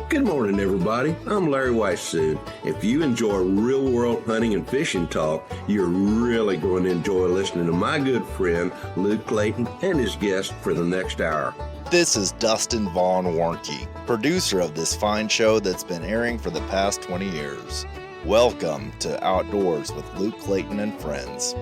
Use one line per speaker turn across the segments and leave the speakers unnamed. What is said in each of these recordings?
Good morning, everybody. I'm Larry Weishuhn. If you enjoy real-world hunting and fishing talk, you're really going to enjoy listening to my good friend Luke Clayton and his guest for the next hour.
This is Dustin Vaughn Warnke, producer of this fine show that's been airing for the past 20 years. Welcome to Outdoors with Luke Clayton and Friends.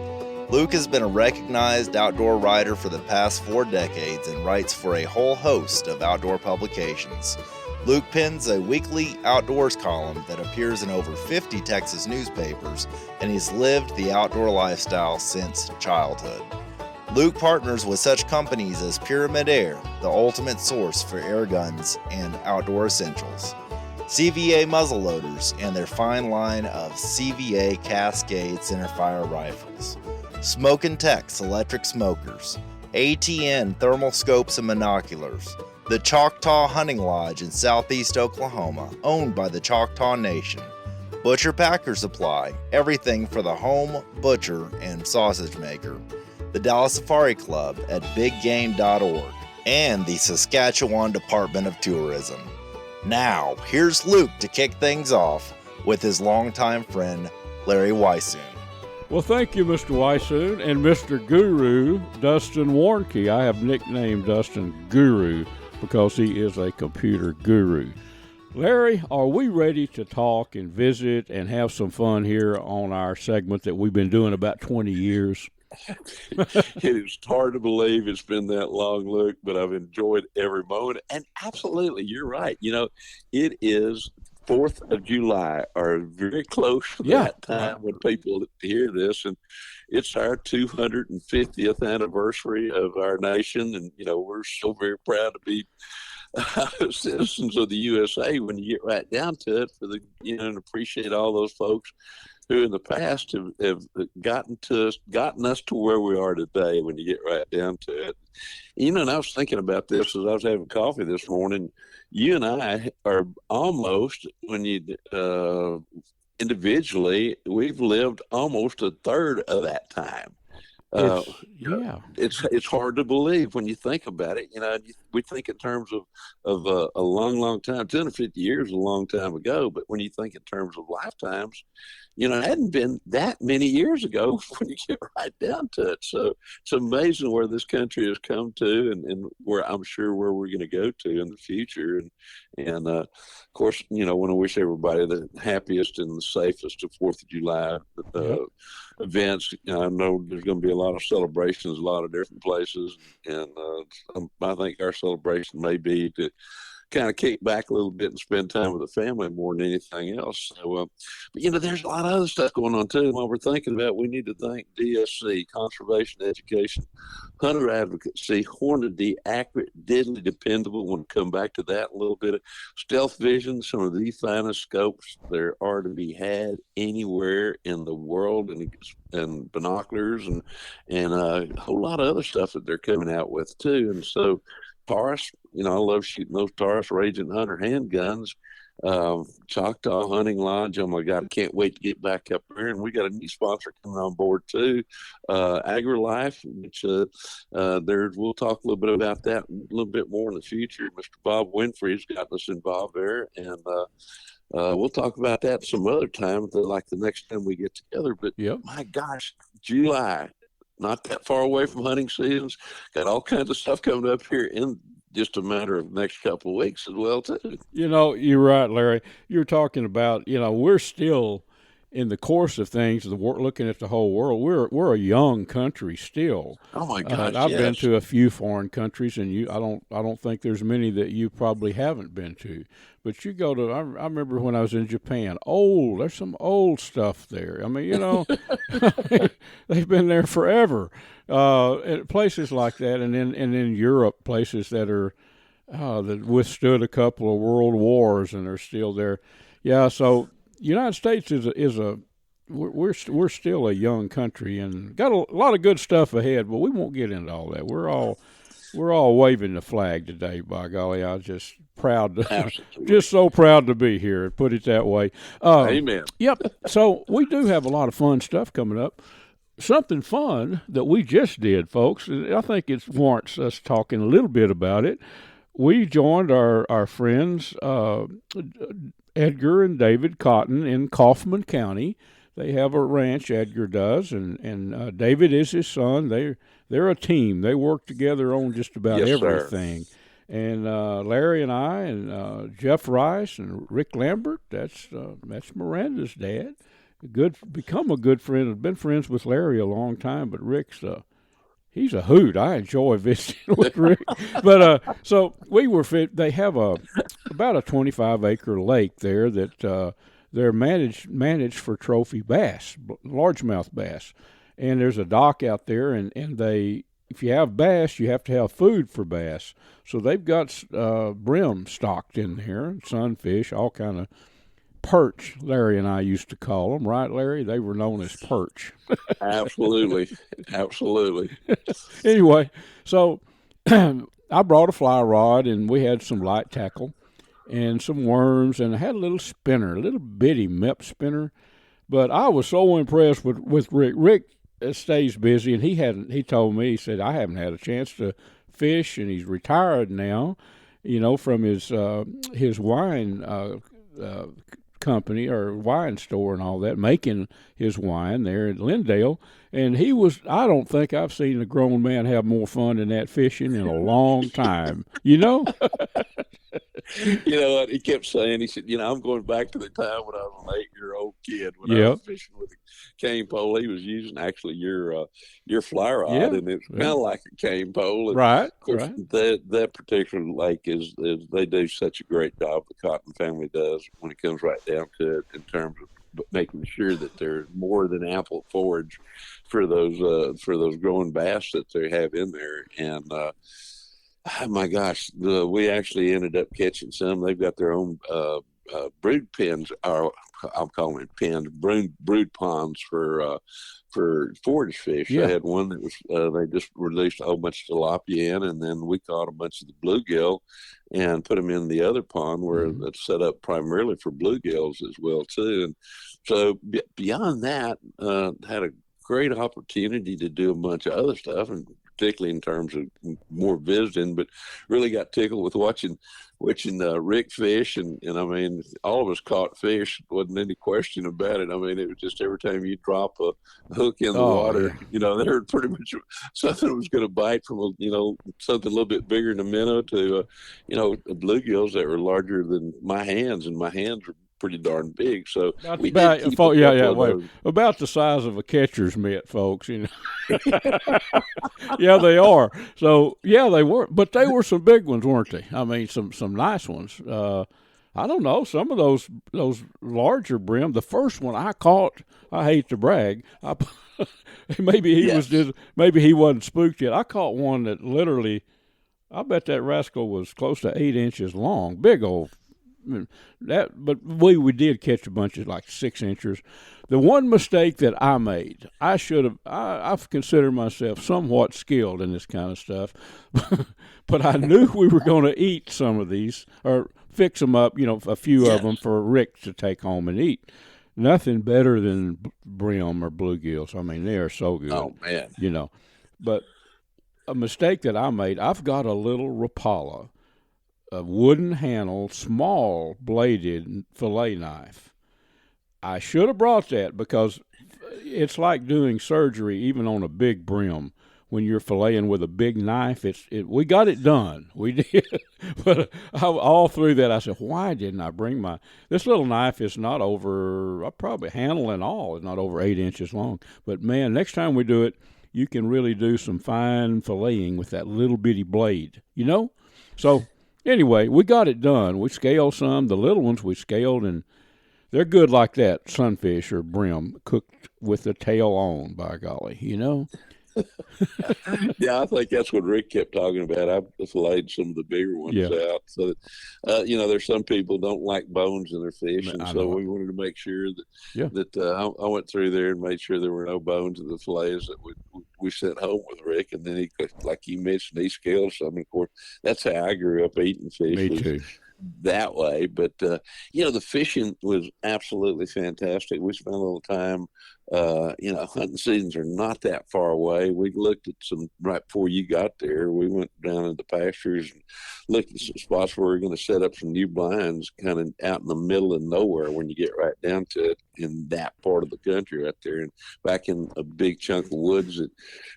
Luke has been a recognized outdoor writer for the past 4 decades and writes for a whole host of outdoor publications. Luke pens a weekly outdoors column that appears in over 50 Texas newspapers, and he's lived the outdoor lifestyle since childhood. Luke partners with such companies as Pyramid Air, the ultimate source for air guns and outdoor essentials, CVA muzzleloaders, and their fine line of CVA Cascade centerfire rifles, Smokin' Tex electric smokers, ATN thermal scopes and binoculars, the Choctaw Hunting Lodge in southeast Oklahoma, owned by the Choctaw Nation, Butcher Packer Supply, everything for the home butcher and sausage maker, the Dallas Safari Club at biggame.org, and the Saskatchewan Department of Tourism. Now, here's Luke to kick things off with his longtime friend, Larry Weishuhn.
Well, thank you, Mr. Weishuhn, and Mr. Guru, Dustin Warnke. I have nicknamed Dustin Guru because he is a computer guru. Larry, are we ready to talk and visit and have some fun here on our segment that we've been doing about 20 years?
It is hard to believe it's been that long, Luke, but I've enjoyed every moment. And absolutely, you're right. You know, it is 4th of July, or very close to that time when people hear this. And it's our 250th anniversary of our nation. And, you know, we're so very proud to be citizens of the USA when you get right down to it, and appreciate all those folks who in the past have gotten us to where we are today when you get right down to it. And I was thinking about this as I was having coffee this morning. You and I are almost, when you individually, we've lived almost a third of that time. It's hard to believe when you think about it. We think in terms of a long, long time. 250 years is a long time ago, but when you think in terms of lifetimes, it hadn't been that many years ago when you get right down to it. So it's amazing where this country has come to, and where I'm sure where we're going to go to in the future. And of course, I want to wish everybody the happiest and the safest of 4th of July events. I know there's going to be a lot of celebrations, a lot of different places, and I think our celebration may be to kind of kick back a little bit and spend time with the family more than anything else. So, but there's a lot of other stuff going on too. While we're thinking about, we need to thank DSC, Conservation Education, Hunter Advocacy, Hornady, Accurate, Deadly, Dependable. We'll come back to that a little bit. Stealth Vision, some of the finest scopes there are to be had anywhere in the world, and binoculars and a whole lot of other stuff that they're coming out with too. And so Taurus, I love shooting those Taurus Raging Hunter handguns. Choctaw Hunting Lodge, oh my God, I can't wait to get back up there. And we got a new sponsor coming on board too, AgriLife, which we'll talk a little bit about that a little bit more in the future. Mr. Bob Winfrey's gotten us involved there, and we'll talk about that some other time, like the next time we get together. But My gosh, July, not that far away from hunting seasons. Got all kinds of stuff coming up here in just a matter of the next couple of weeks as well, too.
You're right, Larry. You're talking about, we're still in the course of things, looking at the whole world. We're a young country still.
Oh my gosh!
I've been to a few foreign countries, and I don't think there's many that you probably haven't been to. But you go to, I remember when I was in Japan. There's some old stuff there. I mean, they've been there forever. Places like that, and in Europe, places that are that withstood a couple of world wars and are still there. Yeah, so United States we're still a young country and got a lot of good stuff ahead, but we won't get into all that. We're all waving the flag today. By golly, I'm just so proud to be here. Put it that way.
Amen.
Yep. So we do have a lot of fun stuff coming up. Something fun that we just did, folks. I think it warrants us talking a little bit about it. we joined our friends Edgar and David Cotton in Kaufman County. They have a ranch. Edgar does, and David is his son. They're a team. They work together on just about
Yes, sir.
everything. And Larry and I and Jeff Rice and Rick Lambert. That's Miranda's dad. Become a good friend. I've been friends with Larry a long time, but Rick's he's a hoot. I enjoy visiting with Rick. But so we were fit. They have about a 25-acre lake there that they're managed for trophy bass, largemouth bass, and there's a dock out there, and they, if you have bass, you have to have food for bass. So they've got brim stocked in there, sunfish, all kind of perch. Larry and I used to call them, right, Larry? They were known as perch.
Absolutely.
Anyway, so I brought a fly rod, and we had some light tackle and some worms, and I had a little spinner, a little bitty MEP spinner. But I was so impressed with Rick. Rick stays busy, and he told me, he said, I haven't had a chance to fish, and he's retired now, from his wine company or wine store and all that, making his wine there in Lindale. And I don't think I've seen a grown man have more fun than that fishing in a long time.
You know what? He kept saying, he said, I'm going back to the time when I was an 8-year-old kid when I was fishing with a cane pole. He was using actually your fly rod, and it's kind of like a cane pole. And
right.
Of course, that particular lake is they do such a great job. The Cotton family does when it comes right down to it in terms of making sure that there's more than ample forage for those growing bass that they have in there. And oh my gosh, we actually ended up catching some. They've got their own brood pens, or I'm calling it pens, brood ponds for forage fish.
Yeah.
They had one that was they just released a whole bunch of tilapia in, and then we caught a bunch of the bluegill and put them in the other pond where it's set up primarily for bluegills as well too. And so beyond that, had a great opportunity to do a bunch of other stuff, and particularly in terms of more visiting, but really got tickled with watching Rick fish, and I mean, all of us caught fish. Wasn't any question about it. I mean, it was just every time you drop a hook in the water, they were pretty much something was going to bite from something a little bit bigger than a minnow to bluegills that were larger than my hands, and my hands were pretty darn big. So
about the size of a catcher's mitt, folks. Yeah, they are. So yeah, they were, but they were some big ones, weren't they? I mean, some nice ones. I don't know, some of those larger brim. The first one I caught, I hate to brag, maybe he wasn't spooked yet. I caught one that literally, I bet that rascal was close to 8 inches long, big old. But we did catch a bunch of like 6 inchers. The one mistake that I made, I've considered myself somewhat skilled in this kind of stuff, but I knew we were going to eat some of these or fix them up, a few of them for Rick to take home and eat. Nothing better than brim or bluegills. I mean, they are so good.
Oh man,
But a mistake that I made, I've got a little Rapala, a wooden handle, small bladed fillet knife. I should have brought that because it's like doing surgery even on a big brim. When you're filleting with a big knife, we got it done. We did. But all through that, I said, why didn't I bring this little knife is not over, probably handle and all, is not over 8 inches long. But man, next time we do it, you can really do some fine filleting with that little bitty blade, So anyway, we got it done. We scaled some. The little ones we scaled, and they're good like that, sunfish or brim, cooked with the tail on, by golly,
Yeah, I think that's what Rick kept talking about. I filleted some of the bigger ones out. So, there's some people don't like bones in their fish, and so we wanted to make sure that I went through there and made sure there were no bones in the fillets that we sent home with Rick. And then he, like you mentioned, he scaled some. Of course, that's how I grew up eating fish.
Me too.
That way, but the fishing was absolutely fantastic. We spent a little time hunting seasons are not that far away. We looked at some right before you got there. We went down into pastures and looked at some spots where we're going to set up some new blinds kind of out in the middle of nowhere when you get right down to it in that part of the country right there. And back in a big chunk of woods that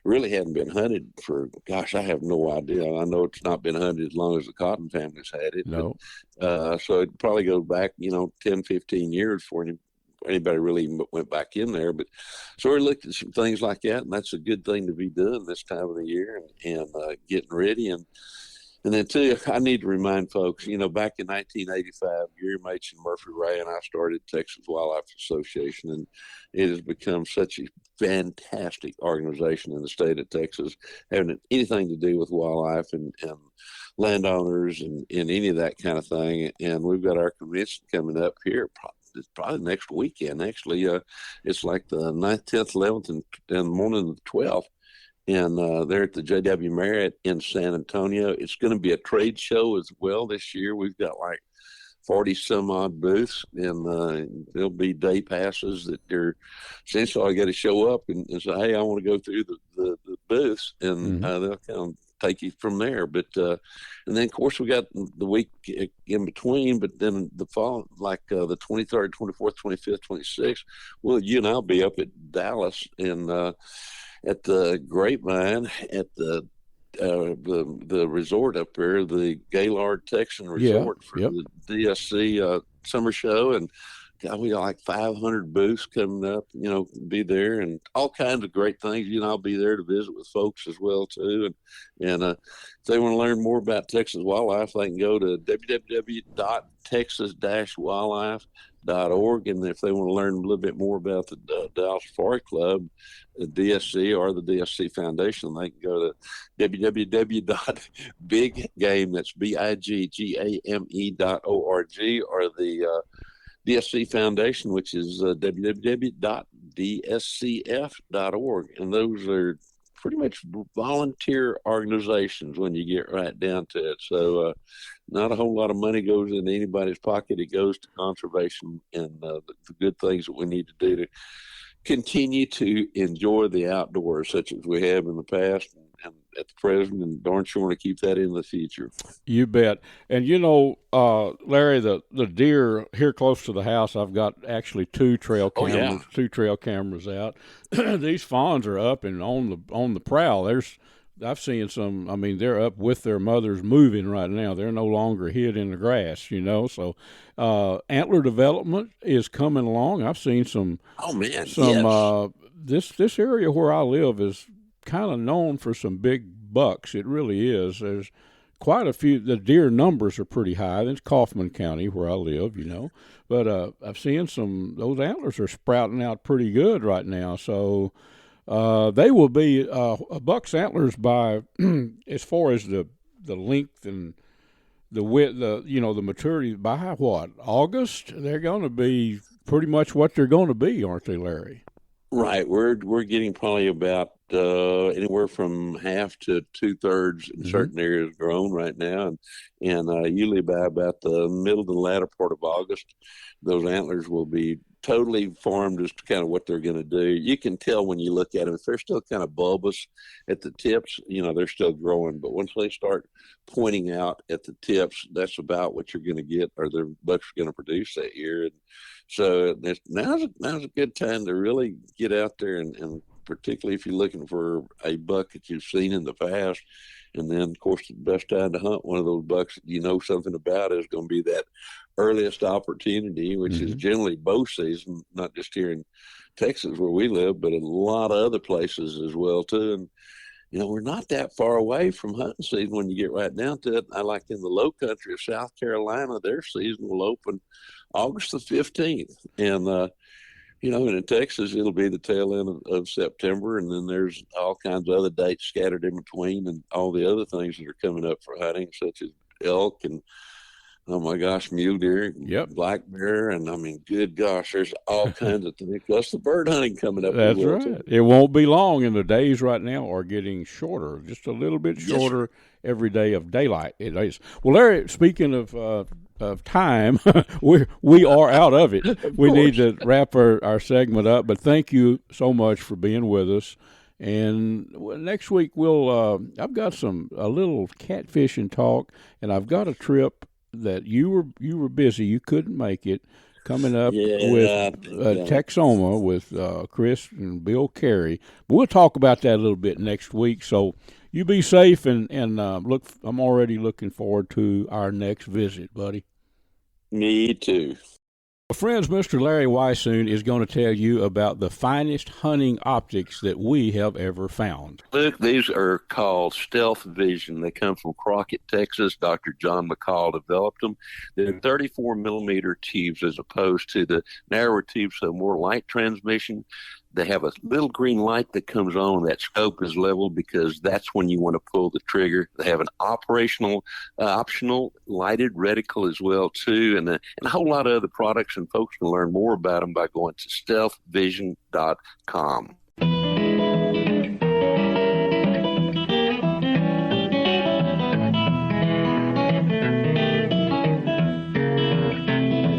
really hadn't been hunted for, gosh, I have no idea. I know it's not been hunted as long as the Cotton family's had it.
No.
But, so it probably goes back, 10, 15 years before anybody really went back in there. But so we looked at some things like that, and that's a good thing to be doing this time of the year and getting ready. And then too, I need to remind folks, back in 1985, Gary Maitch and Murphy Ray and I started Texas Wildlife Association, and it has become such a fantastic organization in the state of Texas, having anything to do with wildlife and landowners and any of that kind of thing. And we've got our convention coming up here probably next weekend. Actually, it's like the 9th, 10th, 11th, and the morning of the 12th. And they're at the J.W. Marriott in San Antonio. It's going to be a trade show as well this year. We've got like 40 some odd booths, and there'll be day passes that they're essentially all got to show up and say, hey, I want to go through the booths, and they'll kind of take you from there. But and then of course we got the week in between, but then the fall, like the 23rd, 24th, 25th, 26th, well, you and I'll be up at Dallas and at the Grapevine at the resort up there, the Gaylord Texan Resort for the DSC summer show. And God, we got like 500 booths coming up, be there, and all kinds of great things. I'll be there to visit with folks as well too. And if they want to learn more about Texas wildlife, they can go to www.texas-wildlife.org. And if they want to learn a little bit more about the Dallas Safari Club, the DSC or the DSC Foundation, they can go to www.biggame, that's BIGGAME.org, or the DSC Foundation, which is www.dscf.org. And those are pretty much volunteer organizations when you get right down to it. So not a whole lot of money goes into anybody's pocket. It goes to conservation and the good things that we need to do to continue to enjoy the outdoors, such as we have in the past and at the present, and darn sure want to keep that in the future.
You bet. And Larry, the deer here close to the house, I've got actually two trail cameras out. These fawns are up and on the prowl. I've seen some. I mean, they're up with their mothers moving right now. They're no longer hid in the grass, So antler development is coming along. I've seen some.
Oh man!
This area where I live is kind of known for some big bucks. It really is. There's quite a few. The deer numbers are pretty high. It's Kaufman County where I live, But I've seen those antlers are sprouting out pretty good right now. So they will be a buck's antlers by as far as the length and the width, the maturity, by what, August? They're going to be pretty much what they're going to be, aren't they, Larry?
Right. We're getting probably about anywhere from half to 2/3 in certain areas grown right now, and usually by about the middle to the latter part of August, those antlers will be totally formed as to kind of what they're going to do. You can tell when you look at them, if they're still kind of bulbous at the tips, they're still growing. But once they start pointing out at the tips, that's about what you're going to get, or their bucks are going to produce that year. And so now's a good time to really get out there, and particularly if you're looking for a buck that you've seen in the past. And then, of course, the best time to hunt one of those bucks that you know something about is going to be that earliest opportunity, which is generally bow season, not just here in Texas where we live, but a lot of other places as well, too. And, we're not that far away from hunting season when you get right down to it. I like in the low country of South Carolina, their season will open August the 15th. And, and in Texas, it'll be the tail end of September, and then there's all kinds of other dates scattered in between, and all the other things that are coming up for hunting, such as elk and, oh my gosh, mule deer, black bear, and I mean, good gosh, there's all kinds of things. Plus the bird hunting coming up.
That's right. Too. It won't be long, and the days right now are getting shorter, just a little bit shorter every day of daylight. It is. Well, Larry, speaking of of time, we are out of it. We need to wrap our segment up. But thank you so much for being with us. And next week I've got a little catfishing talk, and I've got a trip that you were busy, you couldn't make it. Coming up with Texoma with Chris and Bill Carey. But we'll talk about that a little bit next week. So you be safe and look. I'm already looking forward to our next visit, buddy.
Me too.
Well, friends, Mr. Larry Weishuhn is going to tell you about the finest hunting optics that we have ever found.
Look, these are called Stealth Vision. They come from Crockett, Texas. Dr. John McCall developed them. They're 34 millimeter tubes as opposed to the narrower tubes, so more light transmission. They have a little green light that comes on. That scope is leveled because that's when you want to pull the trigger. They have an optional lighted reticle as well too, and a whole lot of other products. And folks can learn more about them by going to stealthvision.com.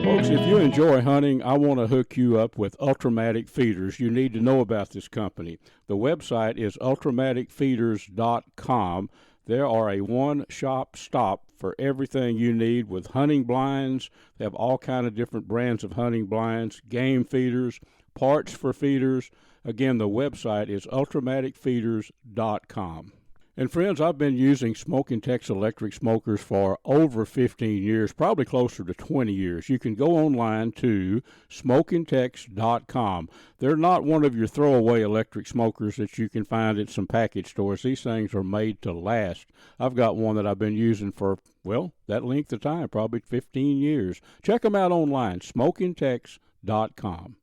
Folks, if you enjoy hunting, I want to hook you up with Ultramatic Feeders. You need to know about this company. The website is ultramaticfeeders.com. They are a one-shop stop for everything you need with hunting blinds. They have all kind of different brands of hunting blinds, game feeders, parts for feeders. Again, the website is ultramaticfeeders.com. And friends, I've been using Smoking Tex electric smokers for over 15 years, probably closer to 20 years. You can go online to smokingtex.com. They're not one of your throwaway electric smokers that you can find at some package stores. These things are made to last. I've got one that I've been using for, that length of time, probably 15 years. Check them out online, smokingtex.com.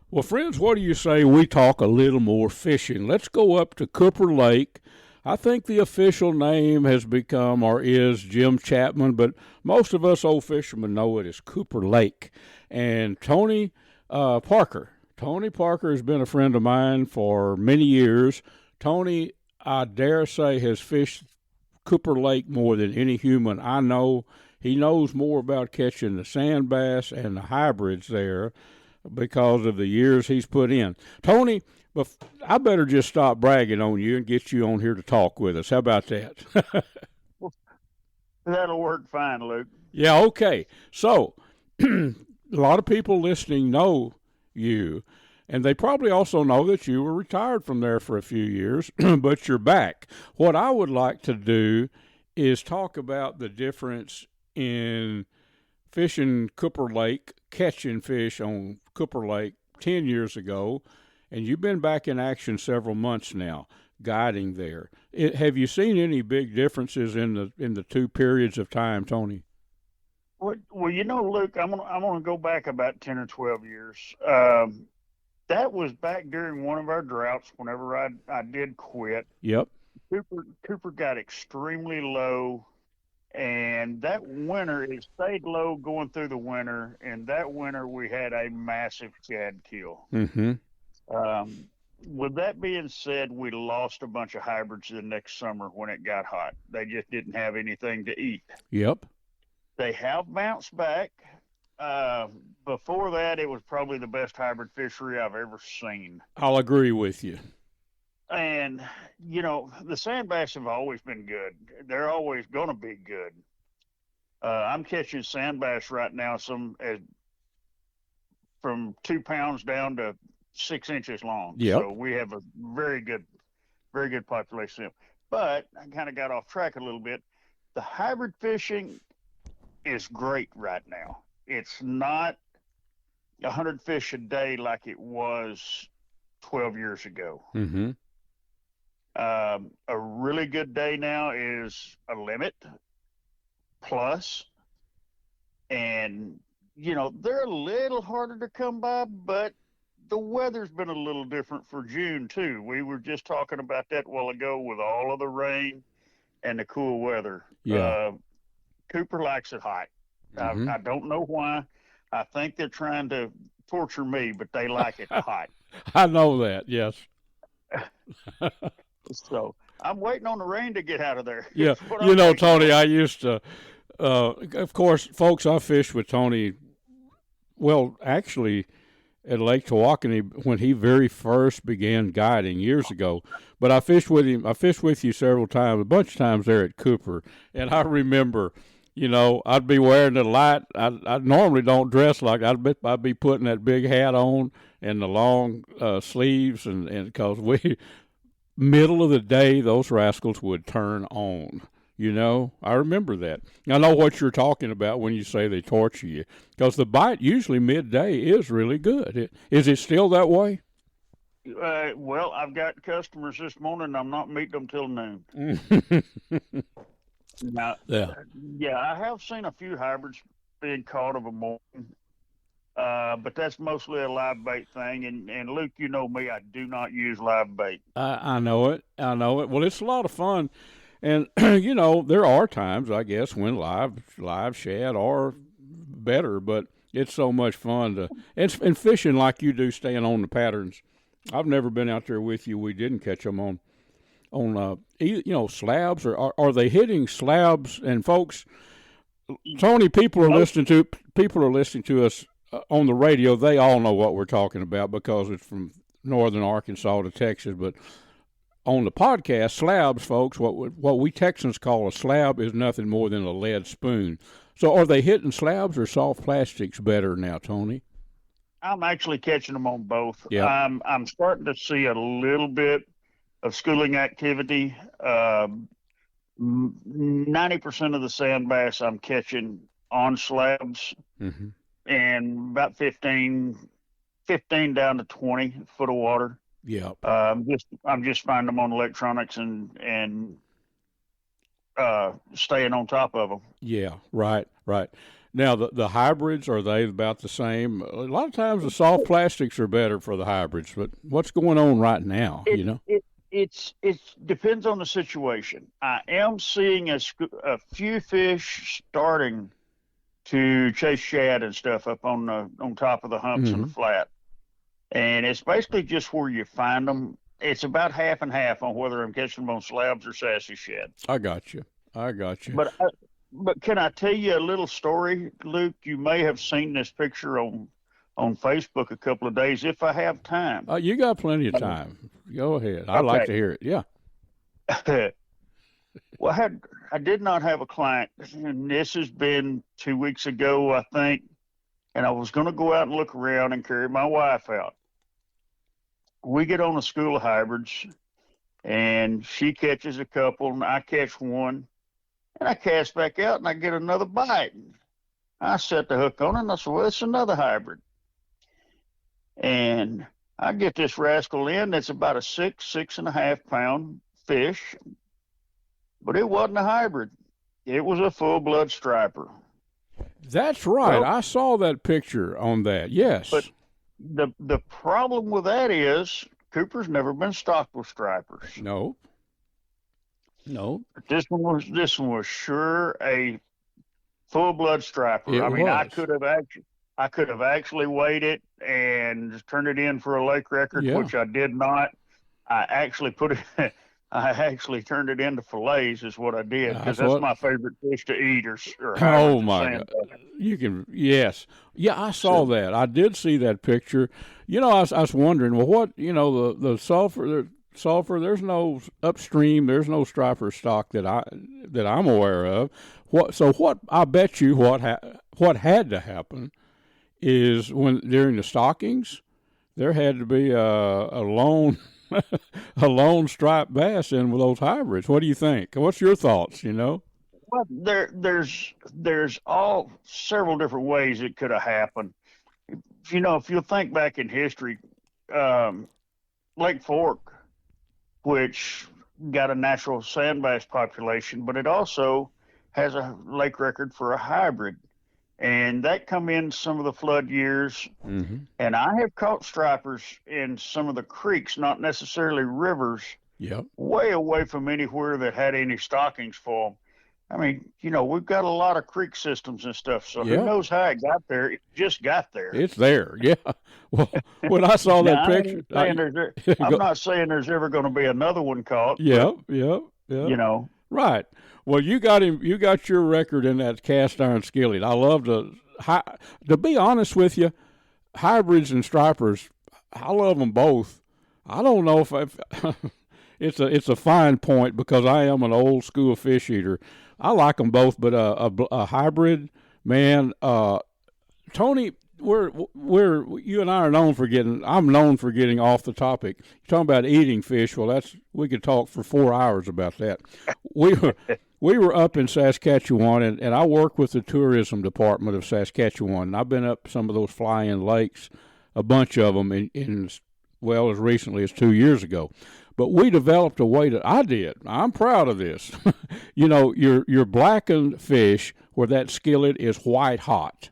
Well, friends, what do you say we talk a little more fishing? Let's go up to Cooper Lake. I think the official name has become or is Jim Chapman, but most of us old fishermen know it as Cooper Lake. And Tony Parker has been a friend of mine for many years. Tony, I dare say, has fished Cooper Lake more than any human I know. He knows more about catching the sand bass and the hybrids there because of the years he's put in. Tony, but I better just stop bragging on you and get you on here to talk with us. How about that?
That'll work fine, Luke.
Yeah, okay. So, a lot of people listening know you, and they probably also know that you were retired from there for a few years, but you're back. What I would like to do is talk about the difference in fishing Cooper Lake, catching fish on Cooper Lake 10 years ago, and you've been back in action several months now, guiding there. Have you seen any big differences in the two periods of time, Tony?
Well, Luke, I'm gonna go back about 10 or 12 years. That was back during one of our droughts. Whenever I did quit,
Yep.
Cooper got extremely low, and that winter it stayed low going through the winter. And that winter we had a massive shad kill.
Mm-hmm.
With that being said, we lost a bunch of hybrids the next summer when it got hot. They just didn't have anything to eat.
Yep.
They have bounced back. Before that, it was probably the best hybrid fishery I've ever seen.
I'll agree with you.
And, the sand bass have always been good. They're always going to be good. I'm catching sand bass right now from 2 pounds down to 6 inches long.
Yep.
So we have a very good population of them. But I kind of got off track a little bit. The hybrid fishing is great right now. It's not 100 fish a day like it was 12 years ago.
Mm-hmm.
A really good day now is a limit plus, and they're a little harder to come by, but the weather's been a little different for June too. We were just talking about that a while ago with all of the rain and the cool weather.
Yeah.
Cooper likes it hot.
Mm-hmm.
I don't know why. I think they're trying to torture me, but they like it hot.
I know that, yes.
So I'm waiting on the rain to get out of there.
Yeah, Tony, I used to Of course, folks, I fished with Tony. Well, actually, at Lake Tawakoni when he very first began guiding years ago. But I fished with him. I fished with you several times, a bunch of times there at Cooper. And I remember, I'd be wearing the light. I normally don't dress like I'd be putting that big hat on and the long sleeves, and because middle of the day, those rascals would turn on. I remember that. I know what you're talking about when you say they torture you, because the bite usually midday is really good. Is it still that way?
Well, I've got customers this morning. I'm not meeting them till noon. Now, yeah, I have seen a few hybrids being caught of a morning, but that's mostly a live bait thing. And Luke, you know me, I do not use live bait.
I know it. Well, it's a lot of fun. And, there are times, I guess, when live shad are better, but it's so much fun and fishing like you do, staying on the patterns. I've never been out there with you. We didn't catch them on slabs, or are they hitting slabs? And folks, Tony, people are listening to us on the radio. They all know what we're talking about because it's from northern Arkansas to Texas, but on the podcast, slabs, folks, what we Texans call a slab is nothing more than a lead spoon. So are they hitting slabs or soft plastics better now, Tony?
I'm actually catching them on both.
Yeah.
I'm starting to see a little bit of schooling activity. 90% of the sand bass I'm catching on slabs, and about 15 down to 20 foot of water.
Yeah.
I'm just finding them on electronics and staying on top of them.
Yeah. Right. Now the hybrids, are they about the same? A lot of times the soft plastics are better for the hybrids, but what's going on right now?
It depends on the situation. I am seeing a few fish starting to chase shad and stuff up on top of the humps and the flat. And it's basically just where you find them. It's about half and half on whether I'm catching them on slabs or sassy shad.
I got you.
But can I tell you a little story, Luke? You may have seen this picture on Facebook a couple of days, if I have time.
You got plenty of time. Go ahead. I'd like to hear it. Yeah.
Well, I did not have a client, and this has been 2 weeks ago, I think, and I was going to go out and look around and carry my wife out. We get on a school of hybrids, and she catches a couple, and I catch one, and I cast back out, and I get another bite. I set the hook on it, and I said, well, it's another hybrid. And I get this rascal in that's about a 6.5 pound fish, but it wasn't a hybrid. It was a full-blood striper.
That's right. Well, I saw that picture on that. Yes.
But the problem with that is Cooper's never been stocked with stripers.
No.
This one was sure a full-blood striper. I could have actually weighed it and turned it in for a lake record, which I did not. I actually I actually turned it into fillets, is what I did, because that's my favorite fish to eat. Or
oh my God! Yes, yeah, I saw that. I did see that picture. I was wondering, well, what the sulfur. There's no upstream. There's no striper stock that I'm aware of. What I bet you what had to happen is during the stockings, there had to be a lone striped bass in with those hybrids. What do you think? What's your thoughts?
Well, there's all several different ways it could have happened. If you'll think back in history, Lake Fork, which got a natural sand bass population, but it also has a lake record for a hybrid. And that come in some of the flood years. Mm-hmm. And I have caught stripers in some of the creeks, not necessarily rivers, way away from anywhere that had any stockings for them. I mean, we've got a lot of creek systems and stuff, so who knows how it got there? It just got there.
It's there, yeah. Well, when I saw that picture...
I'm not saying there's ever going to be another one caught.
Yeah.
You know,
Right. Well, you got him. You got your record in that cast iron skillet. I love to be honest with you, hybrids and stripers. I love them both. I don't know if it's a fine point because I am an old school fish eater. I like them both, but a hybrid, man. Tony, we're you and I are known for getting. I'm known for getting off the topic. You're talking about eating fish. Well, we could talk for 4 hours about that. We were up in Saskatchewan, and I work with the tourism department of Saskatchewan. And I've been up some of those fly-in lakes, a bunch of them in well as recently as 2 years ago. But we developed a way that I did. I'm proud of this. You know, your blackened fish where that skillet is white hot.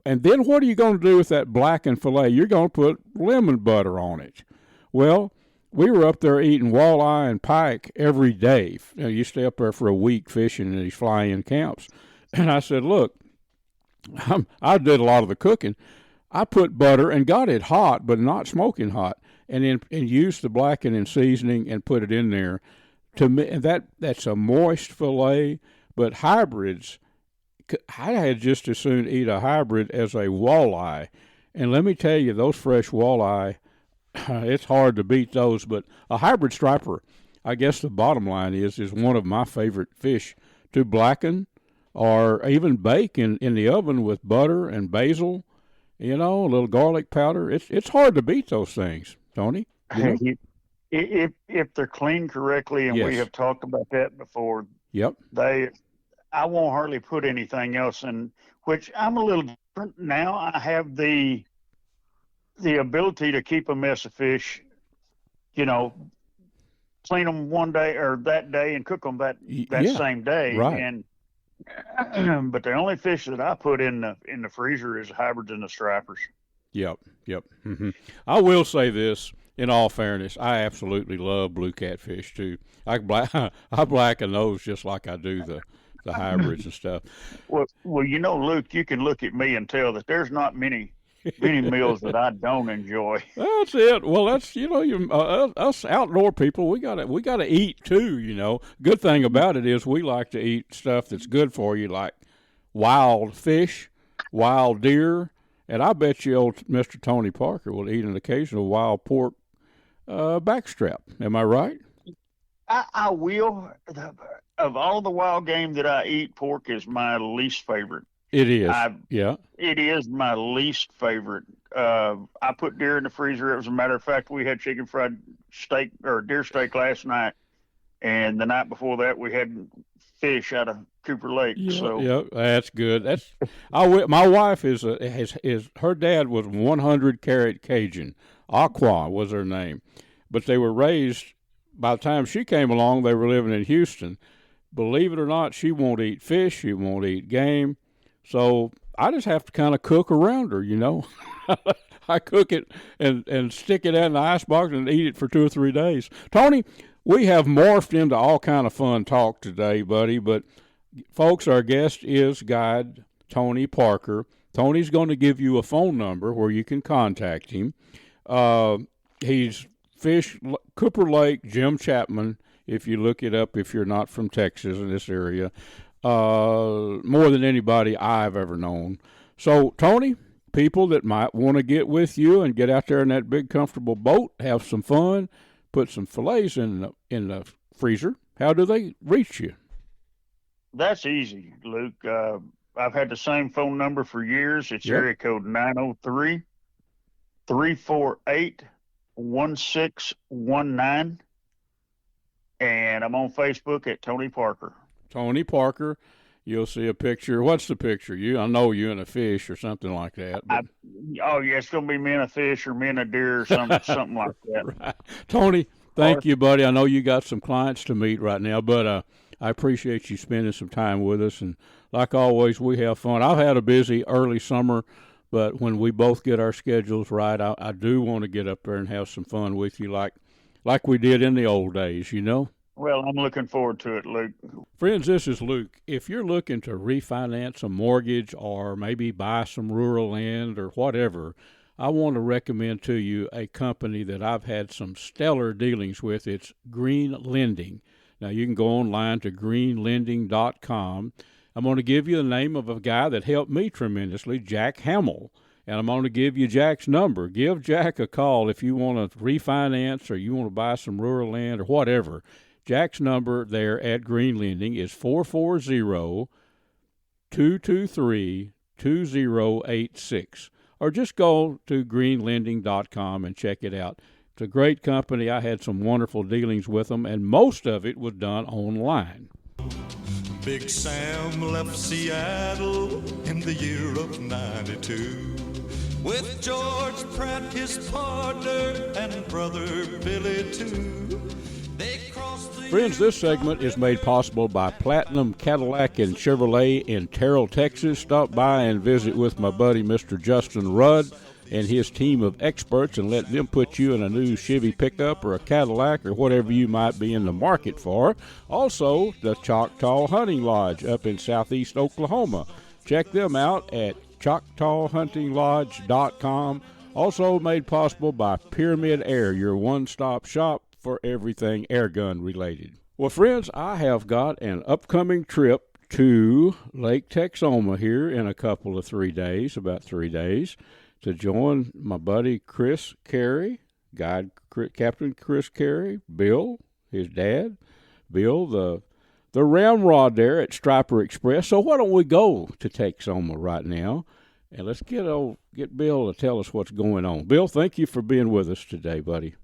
And then what are you going to do with that blackened fillet? You're going to put lemon butter on it. Well, we were up there eating walleye and pike every day. You know, you stay up there for a week fishing in these fly-in camps. And I said, look, I did a lot of the cooking. I put butter and got it hot, but not smoking hot, and used the blackening seasoning and put it in there. To me, that's a moist fillet. But hybrids, I had just as soon eat a hybrid as a walleye. And let me tell you, those fresh walleye, it's hard to beat those. But a hybrid striper, I guess the bottom line is one of my favorite fish to blacken or even bake in the oven with butter and basil, you know, a little garlic powder. It's hard to beat those things, Tony. You know?
If they're cleaned correctly, and we have talked about that before.
Yep.
I won't hardly put anything else in, which I'm a little different now. I have the ability to keep a mess of fish, you know, clean them one day or that day and cook them that same day.
Right.
And but the only fish that I put in the freezer is hybrids and the stripers.
Yep. Mm-hmm. I will say this, in all fairness, I absolutely love blue catfish too. I blacken those just like I do the hybrids and stuff.
Well, you know, Luke, you can look at me and tell that there's not many meals that I don't enjoy.
That's it. Well, that's, you know, us outdoor people, we gotta eat too. You know, good thing about it is we like to eat stuff that's good for you, like wild fish, wild deer, and I bet you old Mr. Tony Parker will eat an occasional wild pork backstrap. Am I right?
I will. Of all the wild game that I eat, pork is my least favorite.
It is. It
is my least favorite. I put deer in the freezer. As a matter of fact, we had chicken fried steak or deer steak last night, and the night before that we had fish out of Cooper Lake.
Yeah, that's good. My wife is her dad was 100 carat Cajun. Aqua was her name, but they were raised. By the time she came along, they were living in Houston. Believe it or not, she won't eat fish. She won't eat game. So I just have to kind of cook around her, you know. I cook it and stick it in the icebox and eat it for 2 or 3 days. Tony, we have morphed into all kind of fun talk today, buddy. But, folks, our guest is guide Tony Parker. Tony's going to give you a phone number where you can contact him. He's fished Cooper Lake, Jim Chapman, if you look it up, if you're not from Texas in this area, more than anybody I've ever known. So, Tony, people that might want to get with you and get out there in that big comfortable boat, have some fun, put some fillets in the freezer, how do they reach you?
That's easy, Luke. I've had the same phone number for years. It's area code 903-348-1619. And I'm on Facebook at Tony Parker.
Tony Parker. You'll see a picture. What's the picture? I know you and a fish or something like that.
It's going to be me and a fish or me and a deer or something like that.
Right. Tony, thank you, buddy. I know you got some clients to meet right now, but I appreciate you spending some time with us. And like always, we have fun. I've had a busy early summer, but when we both get our schedules right, I do want to get up there and have some fun with you like we did in the old days, you know?
Well, I'm looking forward to it, Luke.
Friends, this is Luke. If you're looking to refinance a mortgage or maybe buy some rural land or whatever, I want to recommend to you a company that I've had some stellar dealings with. It's Green Lending. Now, you can go online to greenlending.com. I'm going to give you the name of a guy that helped me tremendously, Jack Hamill. And I'm going to give you Jack's number. Give Jack a call if you want to refinance or you want to buy some rural land or whatever. Jack's number there at Green Lending is 440-223-2086. Or just go to greenlending.com and check it out. It's a great company. I had some wonderful dealings with them, and most of it was done online.
Big Sam left Seattle in the year of 92 with George Pratt, his partner, and brother Billy too. They crossed the
Friends, this segment is made possible by Platinum Cadillac and Chevrolet in Terrell, Texas. Stop by and visit with my buddy Mr. Justin Rudd and his team of experts and let them put you in a new Chevy pickup or a Cadillac or whatever you might be in the market for. Also, the Choctaw Hunting Lodge up in southeast Oklahoma. Check them out at ChoctawHuntingLodge.com. Also made possible by Pyramid Air, your one-stop shop for everything airgun related. Well, friends, I have got an upcoming trip to Lake Texoma here in a couple of 3 days, about 3 days, to join my buddy Chris Carey, Captain Chris Carey, Bill, his dad, Bill, the ramrod there at Striper Express. So why don't we go to Texoma right now, and let's get Bill to tell us what's going on. Bill, thank you for being with us today, buddy.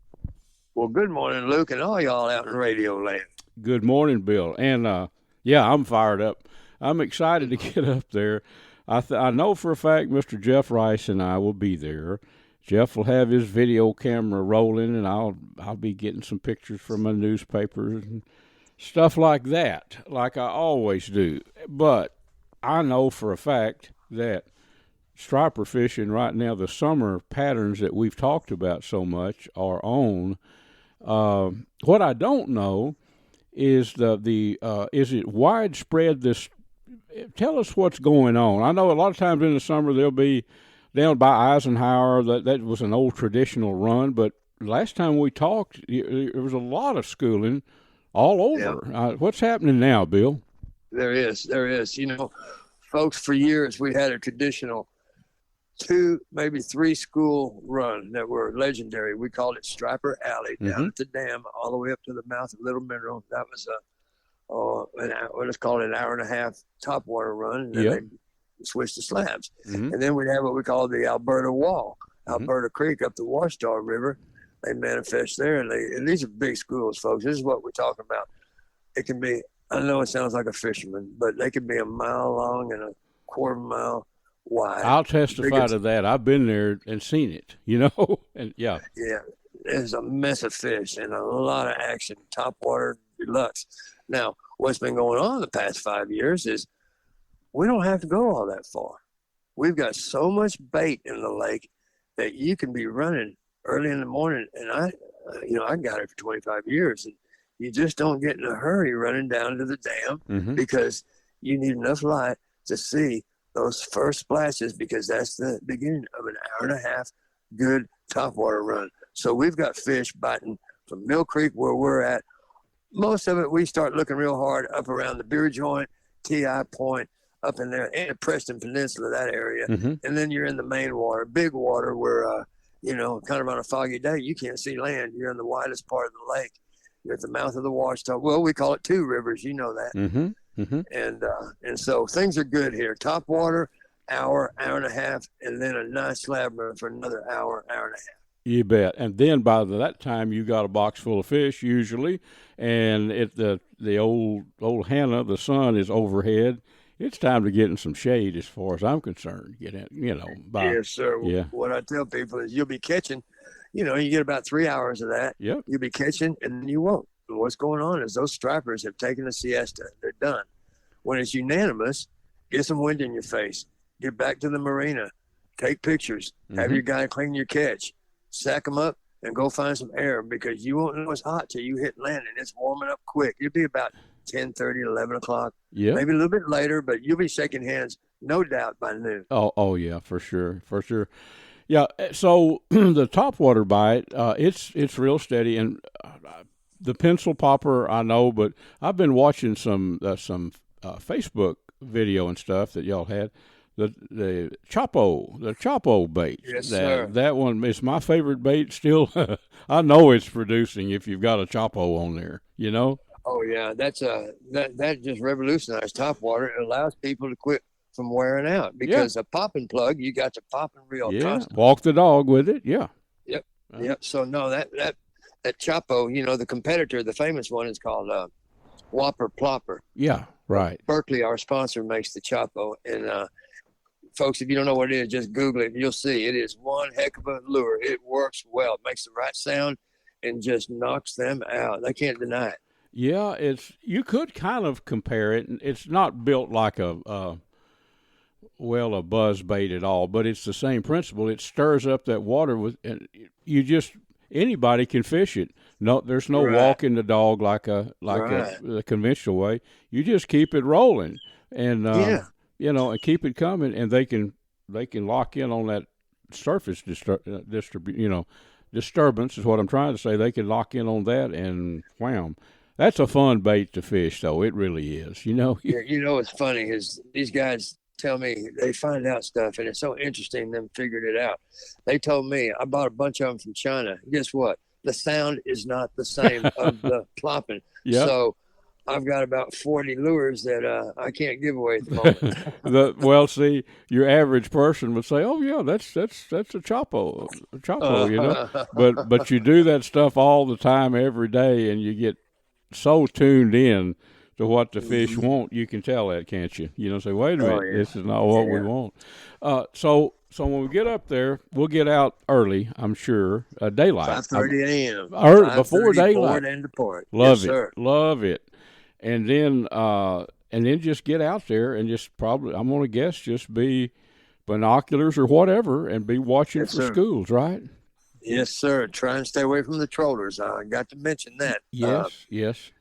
Well, good morning, Luke, and all y'all out in radio land.
Good morning, Bill. And, yeah, I'm fired up. I'm excited to get up there. I know for a fact Mr. Jeff Rice and I will be there. Jeff will have his video camera rolling, and I'll be getting some pictures from my newspapers and stuff like that, like I always do. But I know for a fact that striper fishing right now, the summer patterns that we've talked about so much are on. What I don't know is is it widespread this. Tell us what's going on. I know a lot of times in the summer they'll be down by Eisenhower. That was an old traditional run, but last time we talked, there was a lot of schooling all over.
Yeah.
What's happening now, Bill?
There is. You know, folks, for years we had a traditional 2, maybe 3 school run that were legendary. We called it Striper Alley down at the dam all the way up to the mouth of Little Mineral. That was let's call it an hour and a half topwater run, and then they switched to slabs. And then we'd have what we call the Alberta Wall, Alberta Creek up the Washita River. They manifest there, and these are big schools, folks. This is what we're talking about. It can be, I know it sounds like a fisherman, but they can be a mile long and a quarter mile wide.
I'll testify to that. I've been there and seen it, and yeah,
there's a mess of fish and a lot of action, topwater deluxe. Now, what's been going on the past 5 years is we don't have to go all that far. We've got so much bait in the lake that you can be running early in the morning. And I got it for 25 years, and you just don't get in a hurry running down to the dam because you need enough light to see those first splashes, because that's the beginning of an hour and a half good topwater run. So we've got fish biting from Mill Creek where we're at. Most of it, we start looking real hard up around the Beer Joint, T.I. Point, up in there, and the Preston Peninsula, that area. And then you're in the main water, big water, where, kind of on a foggy day, you can't see land. You're in the widest part of the lake. You're at the mouth of the Washita. Well, we call it 2 rivers. You know that. And so things are good here. Topwater, hour and a half, and then a nice slab run for another hour and a half.
You bet. And then by that time, you got a box full of fish usually, and the old Hannah, the sun is overhead. It's time to get in some shade, as far as I'm concerned. Get in,
Yes, sir.
Yeah.
What I tell people is you'll be catching. You get about 3 hours of that.
Yep.
You'll be catching, and then you won't. And what's going on is those stripers have taken a siesta. They're done. When it's unanimous, get some wind in your face. Get back to the marina. Take pictures. Have your guy clean your catch. Sack them up and go find some air, because you won't know it's hot till you hit land, and it's warming up quick. It'll be about 10:30, 11 o'clock, maybe a little bit later, but you'll be shaking hands, no doubt, by noon.
Oh yeah, for sure. Yeah, so the topwater bite, it's real steady, and the pencil popper I know, but I've been watching some Facebook video and stuff that y'all had. The Chopo bait.
Yes, sir.
That one is my favorite bait still. I know it's producing if you've got a Chopo on there, you know?
Oh yeah, that just revolutionized Topwater. It allows people to quit from wearing out because a popping plug, you got to popping reel.
Yeah,
constantly.
walk the dog with it. Yeah.
Yep. Yep. So no, that Chopo, you know, the competitor, the famous one is called Whopper Plopper.
Yeah. Right.
Berkeley, our sponsor, makes the Chopo, and folks, if you don't know what it is, just Google it and you'll see. It is one heck of a lure. It works well. It makes the right sound and just knocks them out. They can't deny it.
Yeah, you could kind of compare it. It's not built like a buzz bait at all, but it's the same principle. It stirs up that water and anybody can fish it. No, there's no walking the dog like a conventional way. You just keep it rolling and and keep it coming, and they can lock in on that surface disturbance is what I'm trying to say. They can lock in on that, and wham. That's a fun bait to fish, though. It really is, you know.
You know what's funny is these guys tell me they find out stuff, and it's so interesting them figured it out. They told me, I bought a bunch of them from China. Guess what? The sound is not the same of the plopping. Yep. So I've got about 40 lures that I can't give away at the moment.
Well, see, your average person would say, "Oh yeah, that's a Chopo, you know." But you do that stuff all the time, every day, and you get so tuned in to what the fish want. You can tell that, can't you? You know, say, "Wait a minute, this is not what we want." So when we get up there, we'll get out early, I'm sure. Daylight,
5:30 a.m.
Early, before daylight.
Into port.
Love it. And then just get out there and just probably, I'm going to guess, just be binoculars or whatever and be watching for schools, right?
Yes, sir. Try and stay away from the trollers. I got to mention that.
Yes.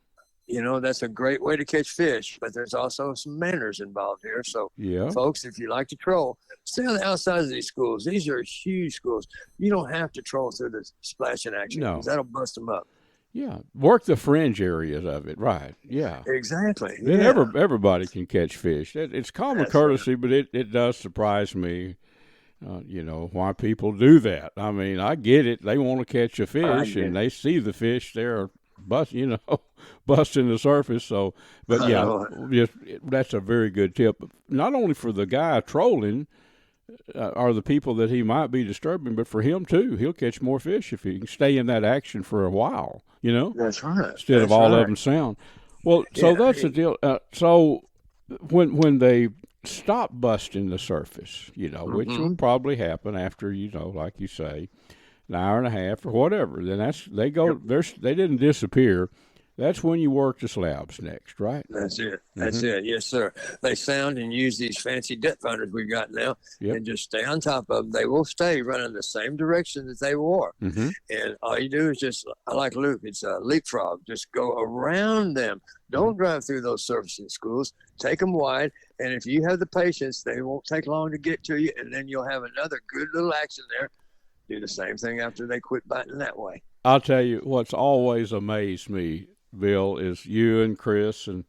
You know, that's a great way to catch fish, but there's also some manners involved here. So, folks, if you like to troll, stay on the outside of these schools. These are huge schools. You don't have to troll through the splashing action because that'll bust them up.
Yeah, work the fringe areas of it, right? Yeah,
exactly.
Then everybody can catch fish. It's common courtesy, but it does surprise me, why people do that. I mean, I get it. They want to catch a fish, and they see the fish there, busting the surface. So, but that's a very good tip. Not only for the guy trolling. Are the people that he might be disturbing, but for him too, he'll catch more fish if he can stay in that action for a while. You know,
that's right.
Instead of all of them sound. Well, so that's the deal. So when they stop busting the surface, which will probably happen after like you say, an hour and a half or whatever, then they didn't disappear. That's when you work the slabs next, right?
That's it. That's it. Yes, sir. They sound and use these fancy depth finders we've got now and just stay on top of them. They will stay running the same direction that they were. And all you do is just, I like Luke, it's a leapfrog. Just go around them. Don't drive through those surfacing schools. Take them wide. And if you have the patience, they won't take long to get to you. And then you'll have another good little action there. Do the same thing after they quit biting that way.
I'll tell you what's always amazed me, Bill, is you and Chris and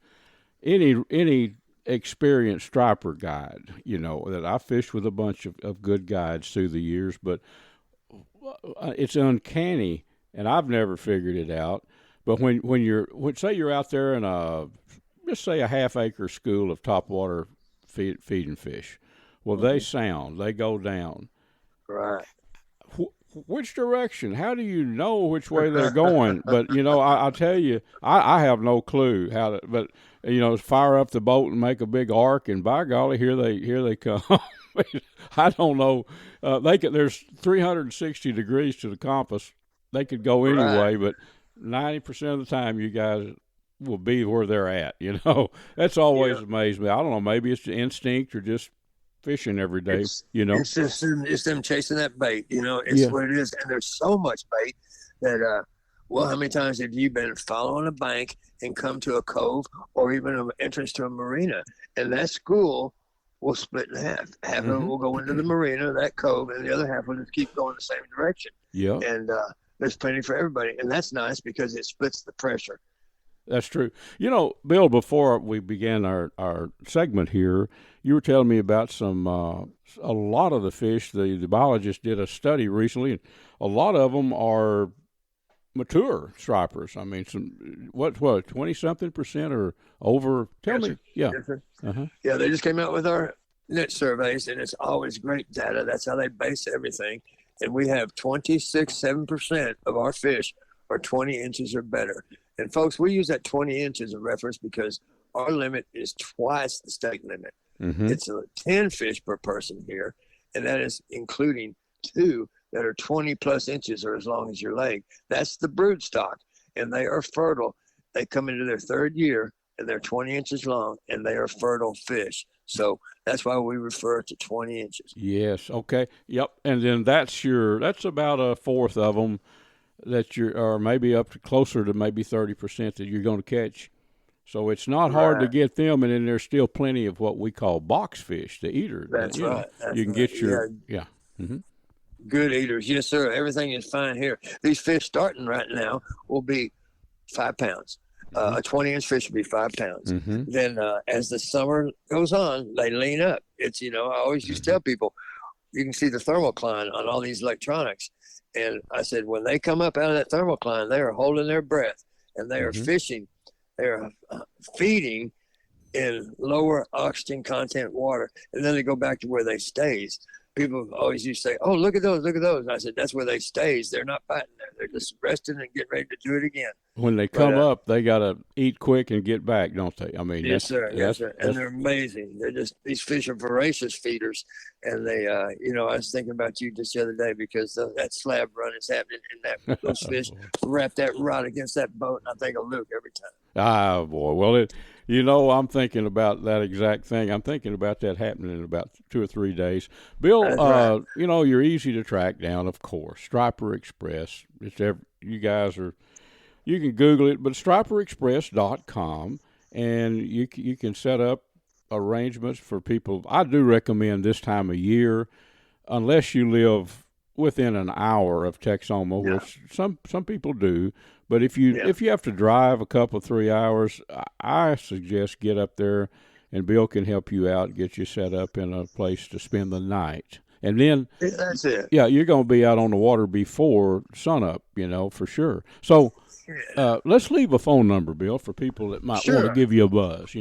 any experienced striper guide, that I fished with a bunch of good guides through the years, but it's uncanny, and I've never figured it out. But when say you're out there in just say a half-acre school of topwater feeding fish, well, they go down.
Right.
Which direction? How do you know which way they're going? But I'll tell you, I have no clue how to. But fire up the boat and make a big arc, and by golly, here they come. I don't know. There's 360 degrees to the compass. They could go anyway, but 90% of the time, you guys will be where they're at. That's always amazed me. I don't know. Maybe it's the instinct or just fishing every day,
It's them chasing that bait, it's what it is. And there's so much bait that, how many times have you been following a bank and come to a cove or even an entrance to a marina, and that school will split in half. Half of it will go into the marina, that cove, and the other half will just keep going the same direction.
Yeah.
And there's plenty for everybody. And that's nice because it splits the pressure.
That's true. You know, Bill, before we began our segment here, you were telling me about a lot of the fish. The biologist did a study recently, and a lot of them are mature stripers. I mean, 20-something% or over. Tell me. Yeah.
Yes, sir.
Uh-huh.
Yeah, they just came out with our net surveys, and it's always great data. That's how they base everything. And we have 7% of our fish are 20 inches or better. And folks, we use that 20 inches of reference because our limit is twice the state limit.
Mm-hmm.
It's 10 fish per person here, and that is including 2 that are 20 plus inches or as long as your leg. That's the brood stock, and they are fertile. They come into their 3rd year, and they're 20 inches long, and they are fertile fish. So that's why we refer to 20 inches.
Yes. Okay. Yep. And then that's about a fourth of them that or maybe up to closer to maybe 30% that you're going to catch. So it's not hard to get them, and then there's still plenty of what we call box fish, the eater.
That's right.
You can get your Mm-hmm.
Good eaters. Yes, sir. Everything is fine here. These fish starting right now will be 5 pounds. A 20-inch fish will be 5 pounds.
Mm-hmm.
Then as the summer goes on, they lean up. It's, I always used to tell people, you can see the thermocline on all these electronics. And I said, when they come up out of that thermocline, they are holding their breath, and they are fishing. They are feeding in lower oxygen content water, and then they go back to where they stays. People always used to say, oh, look at those. And I said, that's where they stays. They're not fighting there. They're just resting and getting ready to do it again.
When they come up, they got to eat quick and get back, don't they? I mean,
yes, sir. And they're amazing. These fish are voracious feeders. And they, I was thinking about you just the other day because that slab run is happening, and those fish wrap that rod against that boat, and I think of Luke every time.
Ah, boy. Well, I'm thinking about that exact thing. I'm thinking about that happening in about 2 or 3 days. Bill,
right.
You're easy to track down, of course. Striper Express. You guys you can Google it, but striperexpress.com, and you can set up arrangements for people. I do recommend this time of year, unless you live within an hour of Texoma, which some people do. But if you have to drive a couple 3 hours, I suggest get up there, and Bill can help you out, get you set up in a place to spend the night. And then
that's it.
Yeah, you're going to be out on the water before sunup, for sure. So let's leave a phone number, Bill, for people that might want to give you a buzz,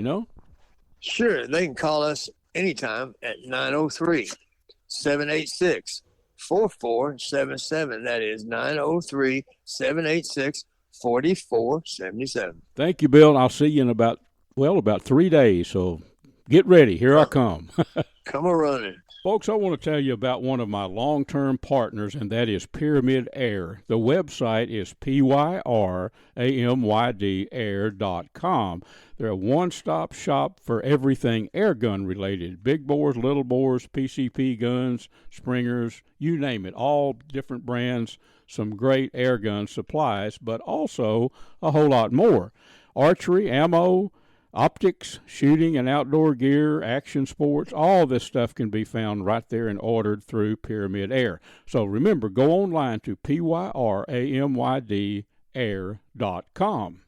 Sure. They can call us anytime at 903-786-4477. That is 903-786-4477.
Thank you, Bill. I'll see you in about 3 days. So get ready. Here I come.
Come a running.
Folks, I want to tell you about one of my long-term partners, and that is Pyramid Air. The website is pyrmydair.com. They're a one-stop shop for everything airgun related. Big bores, little bores, PCP guns, springers, you name it. All different brands, some great airgun supplies, but also a whole lot more. Archery, ammo, optics, shooting and outdoor gear, action sports, all this stuff can be found right there and ordered through Pyramid Air. So remember, go online to pyrmydair.com.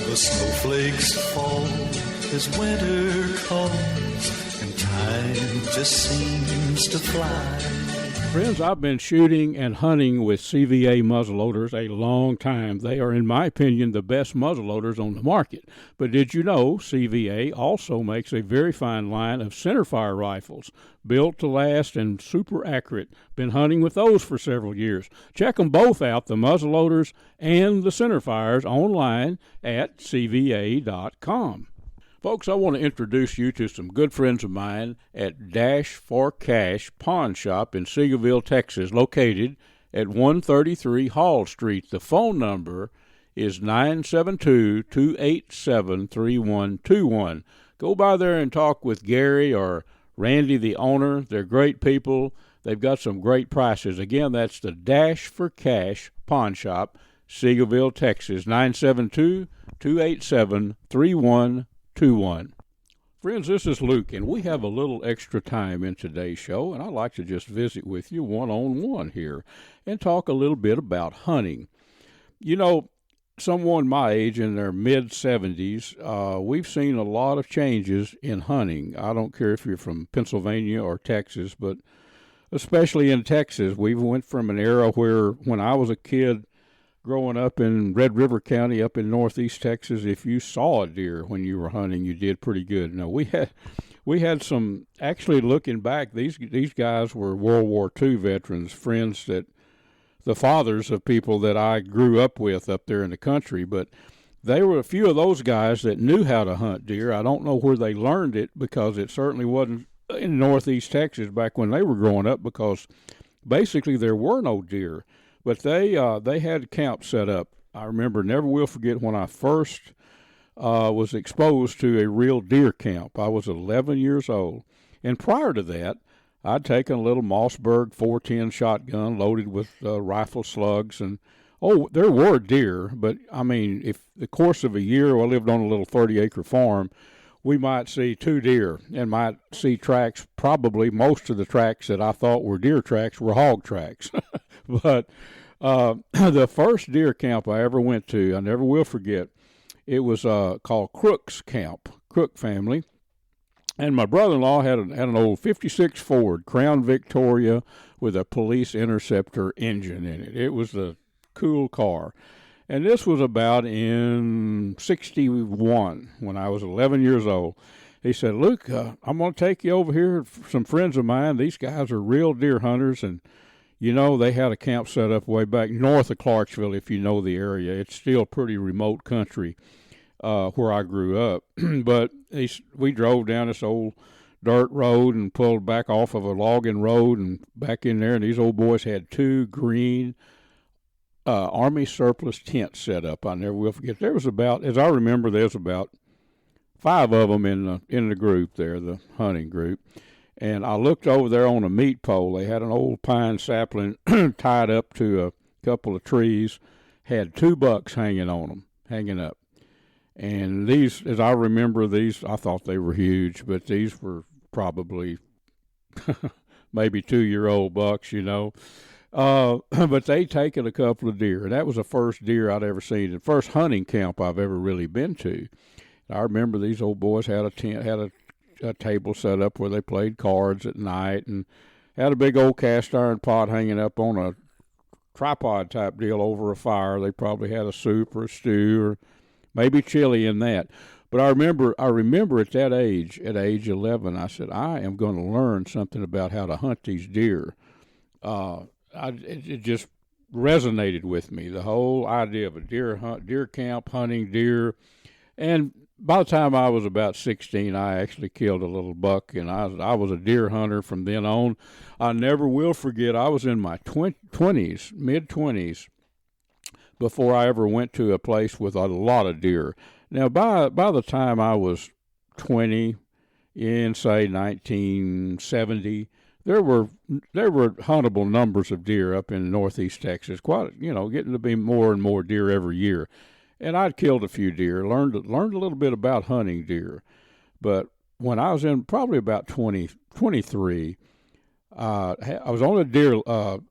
The snowflakes fall as winter comes, and time just seems to fly.
Friends, I've been shooting and hunting with CVA muzzleloaders a long time. They are, in my opinion, the best muzzleloaders on the market. But did you know CVA also makes a very fine line of centerfire rifles, built to last and super accurate? Been hunting with those for several years. Check them both out, the muzzleloaders and the centerfires, online at cva.com. Folks, I want to introduce you to some good friends of mine at Dash for Cash Pawn Shop in Seagoville, Texas, located at 133 Hall Street. The phone number is 972-287-3121. Go by there and talk with Gary or Randy, the owner. They're great people. They've got some great prices. Again, that's the Dash for Cash Pawn Shop, Seagoville, Texas, 972-287-3121. Friends, this is Luke, and we have a little extra time in today's show, and I'd like to just visit with you one-on-one here and talk a little bit about hunting. You know, someone my age in their mid-70s, we've seen a lot of changes in hunting. I don't care if you're from Pennsylvania or Texas, but especially in Texas, we went from an era where when I was a kid, growing up in Red River County up in northeast Texas, if you saw a deer when you were hunting, you did pretty good. Now, we had some, actually looking back, these guys were World War II veterans, friends that, the fathers of people that I grew up with up there in the country, but they were a few of those guys that knew how to hunt deer. I don't know where they learned it, because it certainly wasn't in northeast Texas back when they were growing up, because basically there were no deer. But they had camp set up. I remember, never will forget, when I first was exposed to a real deer camp. I was 11 years old. And prior to that, I'd taken a little Mossberg 410 shotgun loaded with rifle slugs. And, there were deer. But, I mean, if the course of a year, I lived on a little 30-acre farm, we might see 2 deer and might see tracks. Probably most of the tracks that I thought were deer tracks were hog tracks. But the first deer camp I ever went to, I never will forget, it was called Crook's Camp, Crook family. And my brother-in-law had an old 56 Ford Crown Victoria with a Police Interceptor engine in it. It was a cool car. And this was about in 61 when I was 11 years old. He said, Luke, I'm going to take you over here. Some friends of mine, these guys are real deer hunters, and you know, they had a camp set up way back north of Clarksville, if you know the area. It's still pretty remote country where I grew up. But we drove down this old dirt road and pulled back off of a logging road and back in there, and these old boys had 2 green Army surplus tents set up. I never will forget. There was about, as I remember, there's about 5 of them in the group there, the hunting group. And I looked over there on a meat pole. They had an old pine sapling tied up to a couple of trees, had 2 bucks hanging up. And these, as I remember these, I thought they were huge, but these were probably maybe 2-year-old bucks, you know. But they'd taken a couple of deer, and that was the first deer I'd ever seen, the first hunting camp I've ever really been to. I remember these old boys had a tent, had a table set up where they played cards at night, and had a big old cast iron pot hanging up on a tripod type deal over a fire. They probably had a soup or a stew or maybe chili in that. But I remember at that age, at age 11, I said, I am going to learn something about how to hunt these deer. It just resonated with me, the whole idea of a deer camp, hunting deer. And by the time I was about 16, I actually killed a little buck, and I was a deer hunter from then on. I never will forget, I was in my mid-20s, before I ever went to a place with a lot of deer. Now, by the time I was 20, in, say, 1970, there were huntable numbers of deer up in northeast Texas, quite, getting to be more and more deer every year. And I'd killed a few deer, learned a little bit about hunting deer. But when I was in probably about 23, I was on a deer,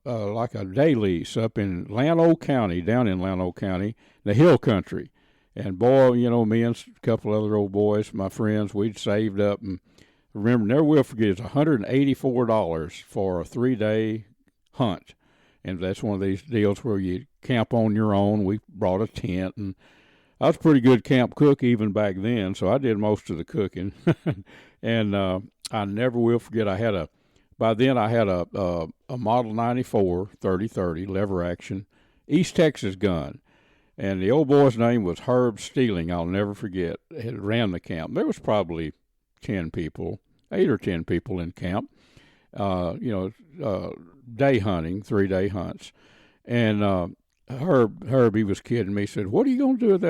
like a day lease up in Llano County, down in Llano County, the hill country. And boy, me and a couple other old boys, my friends, we'd saved up. And remember, never will forget, it's $184 for a 3-day hunt. And that's one of these deals where you camp on your own. We brought a tent, and I was a pretty good camp cook even back then, so I did most of the cooking. And I never will forget, by then I had a Model 94 30-30 lever action East Texas gun. And the old boy's name was Herb Steeling. I'll never forget. He ran the camp. There was probably 8 or 10 people in camp. Day hunting, 3-day hunts. And Herb, he was kidding me. He said, what are you going to do with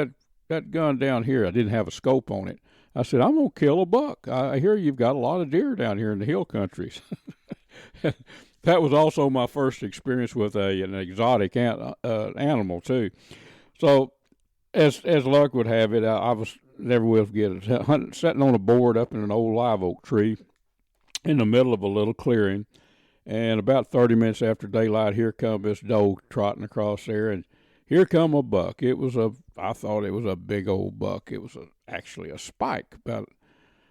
that gun down here? I didn't have a scope on it. I said, I'm going to kill a buck. I hear you've got a lot of deer down here in the hill countries. That was also my first experience with an exotic animal, too. So as luck would have it, I was never will forget it. Sitting on a board up in an old live oak tree in the middle of a little clearing, and about 30 minutes after daylight, here come this doe trotting across there, and here come a buck. I thought it was a big old buck. It was actually a spike, about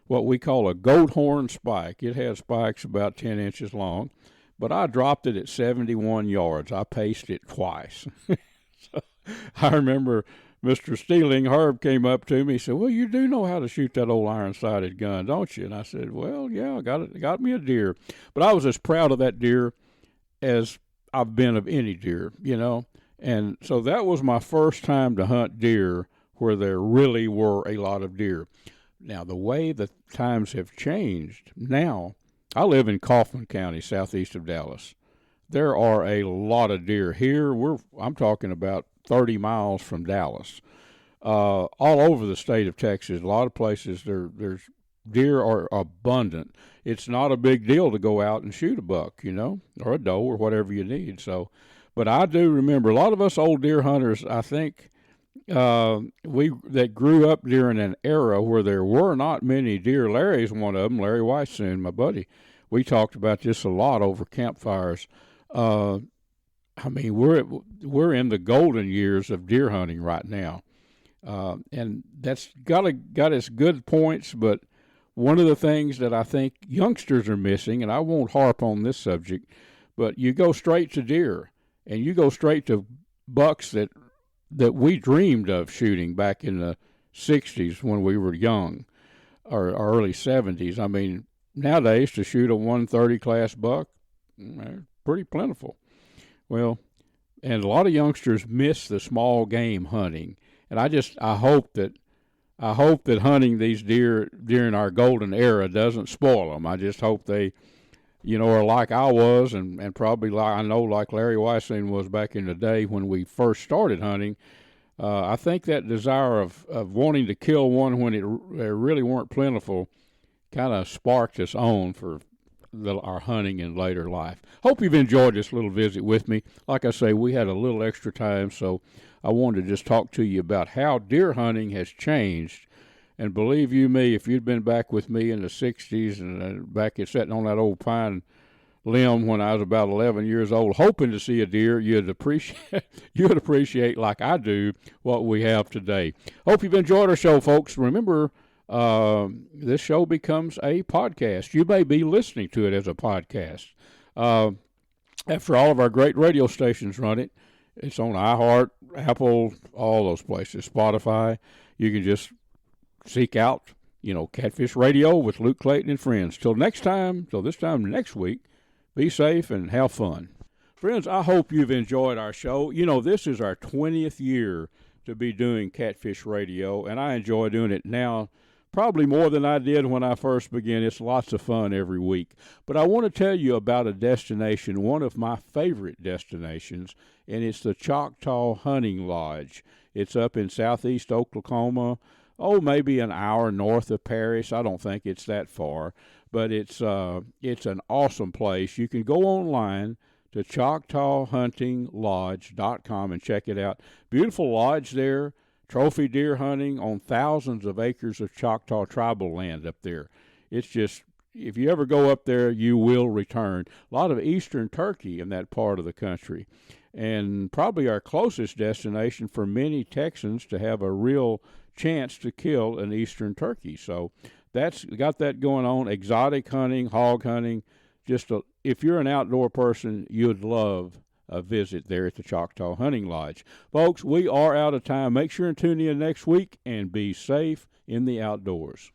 what we call a goat horn spike. It had spikes about 10 inches long, but I dropped it at 71 yards. I paced it twice. So I remember Mr. Steeling, Herb, came up to me. He said, "Well, you do know how to shoot that old iron-sighted gun, don't you?" And I said, "Well, yeah, I got me a deer." But I was as proud of that deer as I've been of any deer, you know. And so that was my first time to hunt deer where there really were a lot of deer. Now, the way the times have changed, now, I live in Kaufman County, southeast of Dallas. There are a lot of deer here. I'm talking about 30 miles from Dallas. All over the state of Texas, a lot of places there's deer are abundant. It's not a big deal to go out and shoot a buck, you know, or a doe or whatever you need. So, but I do remember a lot of us old deer hunters, I think, that grew up during an era where there were not many deer. Larry's one of them, Larry Weishuhn, my buddy. We talked about this a lot over campfires. I mean, we're in the golden years of deer hunting right now, and that's got its good points. But one of the things that I think youngsters are missing, and I won't harp on this subject, but you go straight to deer, and you go straight to bucks that we dreamed of shooting back in the 60s when we were young, or early 70s. I mean, nowadays to shoot a 130 class buck, pretty plentiful. Well, and a lot of youngsters miss the small game hunting, and I hope that hunting these deer during our golden era doesn't spoil them. I just hope they, you know, are like I was, and probably like Larry Weishuhn was back in the day when we first started hunting. I think that desire of wanting to kill one when they really weren't plentiful kind of sparked us on for our hunting in later life. Hope you've enjoyed this little visit with me. Like I say, we had a little extra time, so I wanted to just talk to you about how deer hunting has changed. And believe you me, if you'd been back with me in the 60s and back at sitting on that old pine limb when I was about 11 years old, hoping to see a deer, you'd appreciate like I do what we have today. Hope you've enjoyed our show, folks. Remember, this show becomes a podcast. You may be listening to it as a podcast. After all of our great radio stations run it, it's on iHeart, Apple, all those places, Spotify. You can just seek out, you know, Catfish Radio with Luke Clayton and friends. Till this time next week, be safe and have fun. Friends, I hope you've enjoyed our show. You know, this is our 20th year to be doing Catfish Radio, and I enjoy doing it now probably more than I did when I first began. It's lots of fun every week. But I want to tell you about a destination, one of my favorite destinations, and it's the Choctaw Hunting Lodge. It's up in southeast Oklahoma, maybe an hour north of Paris. I don't think it's that far, but it's an awesome place. You can go online to ChoctawHuntingLodge.com and check it out. Beautiful lodge there. Trophy deer hunting on thousands of acres of Choctaw tribal land up there. It's just, if you ever go up there, you will return. A lot of eastern turkey in that part of the country, and probably our closest destination for many Texans to have a real chance to kill an eastern turkey. So that's got that going on. Exotic hunting, hog hunting. If you're an outdoor person, you'd love a visit there at the Choctaw Hunting Lodge. Folks, we are out of time. Make sure and tune in next week and be safe in the outdoors.